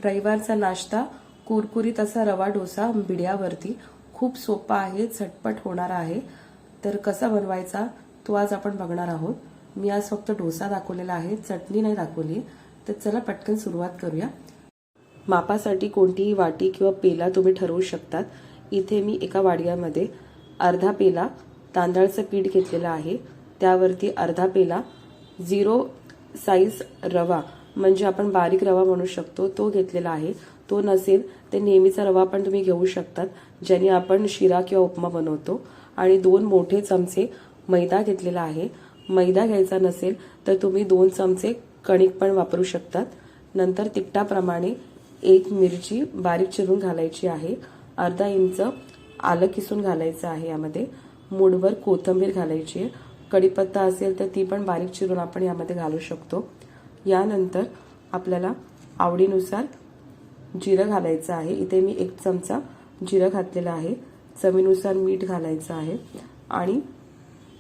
रविवारचा नाश्ता कुरकुरीत असा रवा डोसा बिड्यावरती खूप सोपा आहे, झटपट होणारा आहे. तर कसा बनवायचा तो आज आपण बघणार आहोत. मी आज फक्त डोसा दाखवलेला आहे, चटणी नाही दाखवली. तर चला पटकन सुरुवात करूया. मापासाठी कोणतीही वाटी किंवा पेला तुम्ही ठरवू शकतात. इथे मी एका वाडग्यामध्ये अर्धा पेला तांदळाचं पीठ घेतलेलं आहे. त्यावरती अर्धा पेला 0 साईज रवा, म्हणजे आपण बारीक रवा म्हणू शकतो, तो घेतलेला आहे. तो नसेल तर नेहमीचा रवा पण तुम्ही घेऊ शकतात, ज्याने आपण शिरा किंवा उपमा बनवतो. आणि 2 मोठे चमचे मैदा घेतलेला आहे. मैदा घ्यायचा नसेल तर तुम्ही 2 चमचे कणिक पण वापरू शकतात. नंतर तिखटाप्रमाणे 1 मिरची बारीक चिरून घालायची आहे. अर्धा इंच आलं किसून घालायचं आहे. यामध्ये मूठभर कोथिंबीर घालायची आहे. कढीपत्ता असेल तर ती पण बारीक चिरून आपण यामध्ये घालू शकतो. यानंतर आपल्याला आवडीनुसार जिरं घालायचं आहे. इथे मी 1 चमचा जिरं घातलेलं आहे. चवीनुसार मीठ घालायचं आहे आणि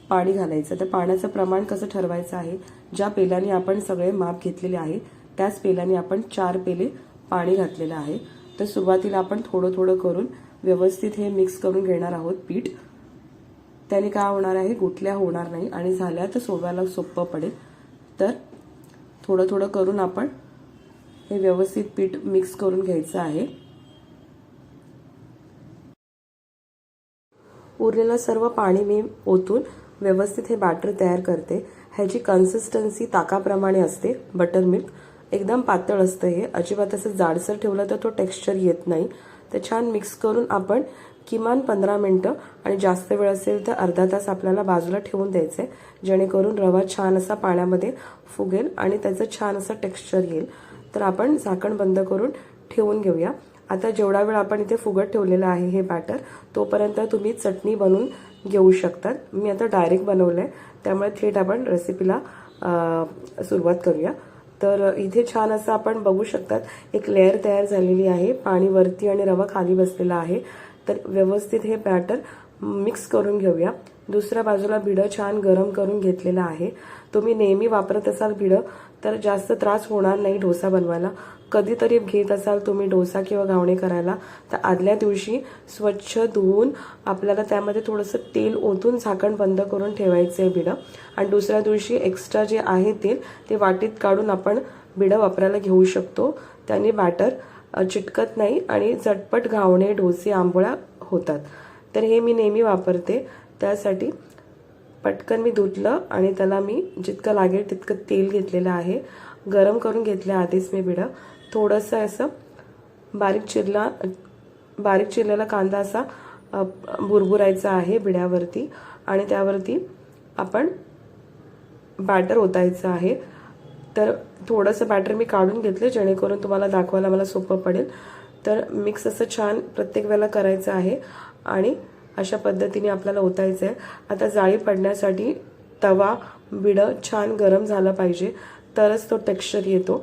पाणी घालायचं. तर पाण्याचं प्रमाण कसं ठरवायचं आहे, ज्या पेल्याने आपण सगळे माप घेतलेले आहे त्याच पेल्याने आपण 4 पेले पाणी घातलेलं आहे. तर सुरुवातीला आपण थोडं थोडं करून व्यवस्थित हे मिक्स करून घेणार आहोत पीठ. त्याने काय होणार आहे, गुठल्या होणार नाही आणि झाल्या तर सोडवायला सोपं पडेल. तर थोडं थोडं करून आपण हे व्यवस्थित पीठ मिक्स करून घ्यायचं आहे. उरलेलं सर्व पाणी मी ओतून व्यवस्थित हे बॅटर तयार करते. ह्याची कन्सिस्टन्सी ताकाप्रमाणे असते. बटर मिल्क एकदम पातळ असतं हे, अजिबात असं जाडसर ठेवलं तर तो टेक्स्चर येत नाही. तर छान मिक्स करून आपण किमान 15 मिनिटं आणि जास्त वेळ असेल तर अर्धा तास आपल्याला बाजूला ठेवून द्यायचं आहे, जेणेकरून रवा छान असा पाण्यामध्ये फुगेल आणि त्याचं छान असं टेक्स्चर येईल. तर आपण झाकण बंद करून ठेवून घेऊया. आता जेवढा वेळ आपण इथे फुगत ठेवलेलं आहे हे बॅटर, तोपर्यंत तुम्ही चटणी बनवून घेऊ शकतात. मी आता डायरेक्ट बनवलं आहे, त्यामुळे थेट आपण रेसिपीला सुरुवात करूया. तर इथे छान असं आपण बघू शकतात एक लेअर तयार झालेली आहे. पाणी वरती आणि रवा खाली बसलेला आहे. तर व्यवस्थित हे बॅटर मिक्स करून घेऊया. दुसऱ्या बाजूला भिडं छान गरम करून घेतलेलं आहे. तुम्ही नेहमी वापरत असाल भिडं तर जास्त त्रास होणार नाही डोसा बनवायला. कधीतरी घेत असाल तुम्ही डोसा किंवा घावणे करायला, तर आदल्या दिवशी स्वच्छ धुवून आपल्याला त्यामध्ये थोडंसं तेल ओतून झाकण बंद करून ठेवायचं आहे भिडं. आणि दुसऱ्या दिवशी एक्स्ट्रा जे आहे तेल ते वाटीत काढून आपण भिडं वापरायला घेऊ शकतो. त्याने बॅटर चिटकत नाही आणि झटपट घावणे, डोसे, आंबोळ्या होतात. तर हे मी नेहमी वापरते. त्यासाठी पटकन मी धुतलं आणि त्याला मी जितकं लागेल तितकं तेल घेतलेलं आहे. गरम करून घेतलं आधीच मी भिडं. थोडंसं असं बारीक चिरलेला कांदा असा बुरबुरायचा आहे भिड्यावरती आणि त्यावरती आपण बॅटर ओतायचं आहे. तर थोडंसं बॅटर मी काढून घेतलं जेणेकरून तुम्हाला दाखवायला मला सोपं पडेल. तर मिक्स असं छान प्रत्येक वेळेला करायचं आहे आणि अशा पद्धतीने आपल्याला ओतायचं आहे. आता जाळी पडण्यासाठी तवा, भिडं छान गरम झालं पाहिजे, तरच तो टेक्स्चर येतो.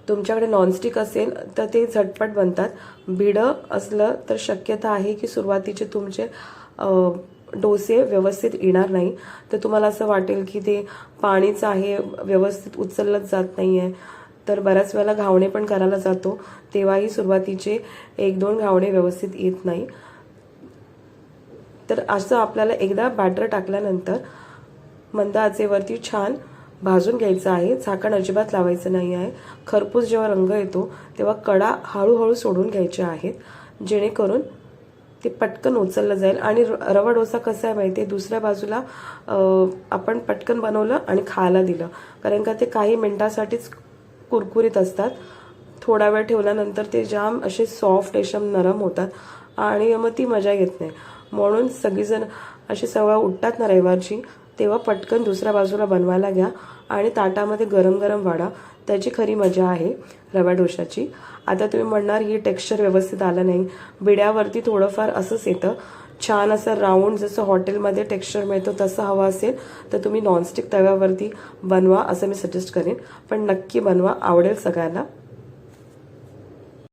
तुमच्याकडे नॉनस्टिक असेल तर ते झटपट बनतात. भिडं असलं तर शक्यता आहे की सुरुवातीचे तुमचे डोसे व्यवस्थित येणार नाही. तर तुम्हाला असं वाटेल की ते पाणीच आहे, व्यवस्थित उचललंच जात नाही आहे. तर बऱ्याच वेळेला घावणे पण करायला जातो, तेव्हाही सुरुवातीचे 1-2 घावणे व्यवस्थित येत नाही. तर असं आपल्याला एकदा बॅटर टाकल्यानंतर मंद आचेवरती छान भाजून घ्यायचं आहे. झाकण अजिबात लावायचं नाही आहे. खरपूस जेव्हा रंग येतो तेव्हा कडा हळूहळू सोडून घ्यायच्या आहेत, जेणेकरून ते पटकन उचललं जाईल. आणि रवा डोसा कसा आहे माहिती आहे, दुसऱ्या बाजूला आपण पटकन बनवलं आणि खायला दिलं, कारण का ते काही मिनिटासाठीच कुरकुरीत असतात. थोडा वेळ ठेवल्यानंतर ते जाम असे सॉफ्ट एकदम नरम होतात आणि मग ती मजा येत नाही. म्हणून सगळीजण अशी सवय उठतात ना रविवारची, तेव्हा पटकन दुसऱ्या बाजूला बनवायला घ्या आणि ताटामध्ये गरम गरम वाढा. त्याची खरी मजा आहे रवा डोशाची. आता तुम्ही म्हणणार ही टेक्स्चर व्यवस्थित आलं नाही. बिड्यावरती थोडंफार असंच येतं. छान असं राऊंड जसं हॉटेलमध्ये टेक्स्चर मिळतो तसं हवं असेल तर तुम्ही नॉनस्टिक तव्यावरती बनवा, असं मी सजेस्ट करेन. पण नक्की बनवा, आवडेल सगळ्यांना.